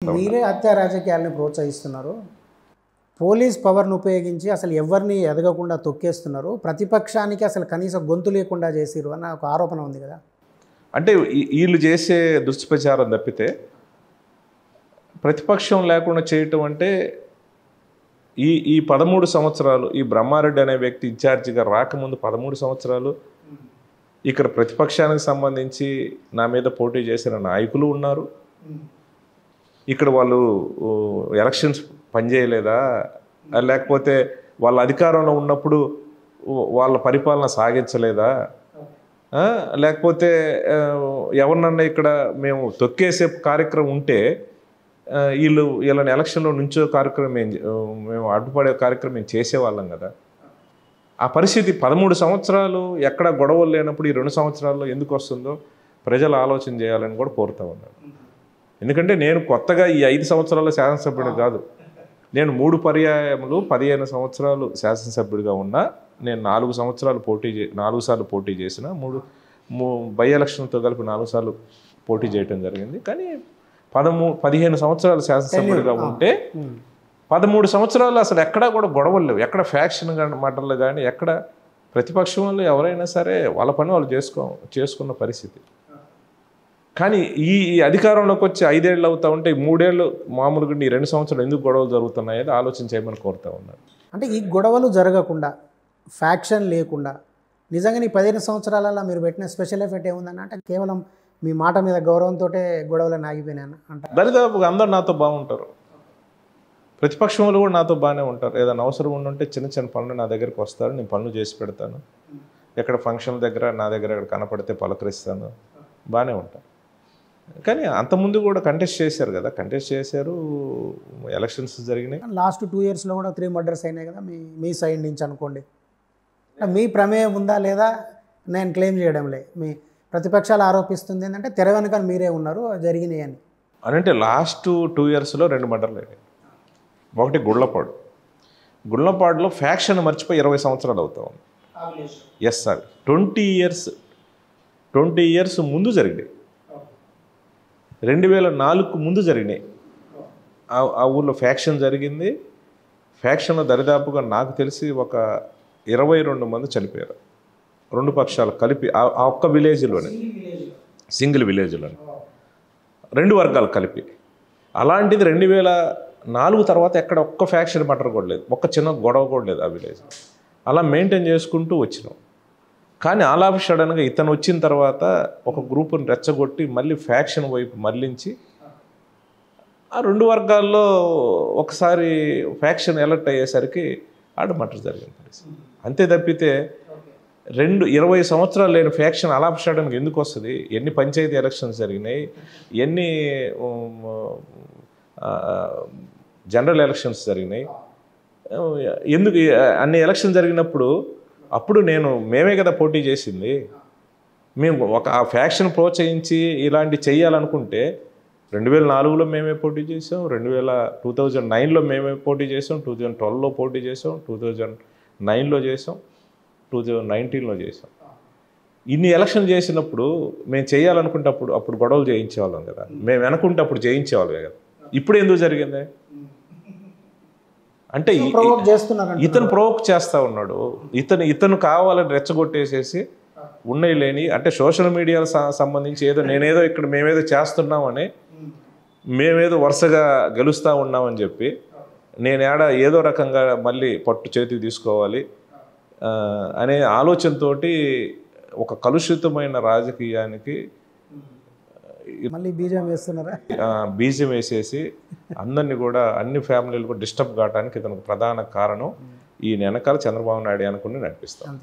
చెప్తా ఉన్నా. మీరే హత్యా రాజకీయాలను ప్రోత్సహిస్తున్నారు. పోలీస్ పవర్ను ఉపయోగించి అసలు ఎవరిని ఎదగకుండా తొక్కేస్తున్నారు. ప్రతిపక్షానికి అసలు కనీసం గొంతు లేకుండా చేసిరు అన్న ఒక ఆరోపణ ఉంది కదా. అంటే వీళ్ళు చేసే దుష్ప్రచారం తప్పితే ప్రతిపక్షం లేకుండా చేయటం అంటే ఈ 13 సంవత్సరాలు ఈ బ్రహ్మారెడ్డి అనే వ్యక్తి ఇన్ఛార్జిగా రాకముందు 13 సంవత్సరాలు ఇక్కడ ప్రతిపక్షానికి సంబంధించి నా మీద పోటీ చేసిన నాయకులు ఉన్నారు. ఇక్కడ వాళ్ళు ఎలక్షన్స్ పనిచేయలేదా, లేకపోతే వాళ్ళ అధికారంలో ఉన్నప్పుడు వాళ్ళ పరిపాలన సాగించలేదా, లేకపోతే ఎవరినన్నా ఇక్కడ మేము తొక్కేసే కార్యక్రమం ఉంటే వీళ్ళని ఎలక్షన్లో నుంచో కార్యక్రమం మేము అడ్డుపడే కార్యక్రమం మేము చేసేవాళ్ళం కదా. ఆ పరిస్థితి 13 సంవత్సరాలు ఎక్కడ గొడవలు లేనప్పుడు ఈ 2 సంవత్సరాల్లో ఎందుకు వస్తుందో ప్రజలు ఆలోచన చేయాలని కూడా కోరుతా ఉన్నాను. ఎందుకంటే నేను కొత్తగా ఈ 5 సంవత్సరాల శాసనసభ్యుడు కాదు. నేను 3 పర్యాయములు 15 సంవత్సరాలు శాసనసభ్యుడిగా ఉన్నా. నేను 4 సంవత్సరాలు 4 సార్లు పోటీ చేసిన, 3 బై ఎలక్షన్తో కలిపి 4 సార్లు పోటీ చేయడం జరిగింది. కానీ 15 సంవత్సరాలు శాసనసభ్యుడిగా ఉంటే 13 సంవత్సరాలు అసలు ఎక్కడా కూడా గొడవలు లేవు. ఎక్కడ ఫ్యాక్షన్ మాటలు కానీ ఎక్కడ ప్రతిపక్షం వాళ్ళు ఎవరైనా సరే వాళ్ళ పని వాళ్ళు చేసుకున్న పరిస్థితి. కానీ ఈ అధికారంలోకి వచ్చి 5 ఏళ్ళు అవుతా ఉంటే 3 ఏళ్ళు మామూలుగా ఈ 2 సంవత్సరాలు ఎందుకు గొడవలు జరుగుతున్నాయి అది ఆలోచన చేయమని కోరుతా ఉన్నారు. అంటే ఈ గొడవలు జరగకుండా, ఫ్యాక్షన్ లేకుండా నిజంగా ఈ 15 సంవత్సరాలలో మీరు పెట్టిన స్పెషల్ ఎఫెక్ట్ ఏముందని అంటే కేవలం మీ మాట మీద గౌరవంతో గొడవలను ఆగిపోయినాను అంటే దరిదాపుగా అందరూ నాతో బాగుంటారు. ప్రతిపక్షం వాళ్ళు కూడా నాతో బాగానే ఉంటారు. ఏదైనా అవసరం ఉండుంటే చిన్న చిన్న పనులు నా దగ్గరికి వస్తారు, నేను పనులు చేసి పెడతాను. ఎక్కడ ఫంక్షన్ల దగ్గర నా దగ్గర ఎక్కడ కనపడితే పలకరిస్తాను, బాగానే ఉంటాను. కానీ అంతకుముందు కూడా కంటెస్ట్ చేశారు కదా, కంటెస్ట్ చేశారు, ఎలక్షన్స్ జరిగినాయి. లాస్ట్ 2 ఇయర్స్లో కూడా 3 మర్డర్స్ అయినాయి కదా మీ సైడ్ నుంచి అనుకోండి. మీ ప్రమేయం ఉందా లేదా నేను క్లెయిమ్ చేయడం లే. మీ ప్రతిపక్షాలు ఆరోపిస్తుంది ఏంటంటే తెర వెనుక మీరే ఉన్నారు జరిగినాయి అని. అంటే లాస్ట్ 2 ఇయర్స్లో 2 మర్డర్లు అయినాయి. ఒకటి గుళ్ళపాడులో ఫ్యాక్షన్ మర్చిపోయి 20 సంవత్సరాలు అవుతా ఉంది. ఎస్ సార్, 20 ఇయర్స్ ముందు జరిగినాయి. 2004 ముందు జరిగినాయి. ఆ ఊళ్ళో ఫ్యాక్షన్ జరిగింది. ఫ్యాక్షన్లో దరిదాపుగా నాకు తెలిసి ఒక 22 మంది చనిపోయారు. 2 పక్షాలు కలిపి ఆ ఒక్క విలేజ్లోనే, సింగిల్ విలేజ్లోనే 2 వర్గాలు కలిపి. అలాంటిది 2004 తర్వాత ఎక్కడ ఒక్క ఫ్యాక్షన్ మర్డర్ కూడా లేదు, ఒక్క చిన్న గొడవ కూడా లేదు ఆ విలేజ్. అలా మెయింటైన్ చేసుకుంటూ వచ్చినాం. కానీ ఆల్ ఆఫ్ సడన్గా ఇతను వచ్చిన తర్వాత ఒక గ్రూపుని రెచ్చగొట్టి మళ్ళీ ఫ్యాక్షన్ వైపు మళ్ళించి ఆ 2 వర్గాల్లో ఒకసారి ఫ్యాక్షన్ ఎలర్ట్ అయ్యేసరికి ఆడ మర్డర్ జరిగిన పరిస్థితి. అంతే తప్పితే 20 సంవత్సరాలు లేని ఫ్యాక్షన్ అలా ఆఫ్ సడన్గా ఎందుకు వస్తుంది? ఎన్ని పంచాయతీ ఎలక్షన్స్ జరిగినాయి, ఎన్ని జనరల్ ఎలక్షన్స్ జరిగినాయి, ఎందుకు అన్ని ఎలక్షన్ జరిగినప్పుడు అప్పుడు మేమే కదా పోటీ చేసింది. మేము ఆ ఫ్యాక్షన్ ప్రోత్సహించి ఇలాంటి చెయ్యాలనుకుంటే 2004లో మేమే పోటీ చేసాం, 2009లో మేమే పోటీ చేసాం, 2012లో పోటీ చేసాం, 2009లో చేసాం, 2019లో చేసాం. ఇన్ని ఎలక్షన్ చేసినప్పుడు మేము చేయాలనుకుంటే అప్పుడు గొడవలు చేయించేవాళ్ళం కదా, మేము అనుకుంటే అప్పుడు చేయించేవాళ్ళం కదా. ఇప్పుడు ఎందుకు జరిగింది అంటే ఇతను ప్రొవోక్ చేస్తూ ఉన్నాడు. ఇతను కావాలని రెచ్చగొట్టేసేసి ఉన్నాయి లేని అంటే సోషల్ మీడియాకు సంబంధించి నేనేదో ఇక్కడ మేమేదో చేస్తున్నామని, మేమేదో వరుసగా గెలుస్తూ ఉన్నామని చెప్పి ఏదో రకంగా మళ్ళీ పట్టు చేతికి తీసుకోవాలి అనే ఆలోచనతోటి ఒక కలుషితమైన రాజకీయానికి మళ్ళీ బీజం వేస్తున్నారా? బీజం వేసేసి అందరినీ కూడా అన్ని ఫ్యామిలీలు కూడా డిస్టర్బ్ కావడానికి ఇతనికి ప్రధాన కారణం ఈ వెనకాల చంద్రబాబు నాయుడు అనుకుని నడిపిస్తాం.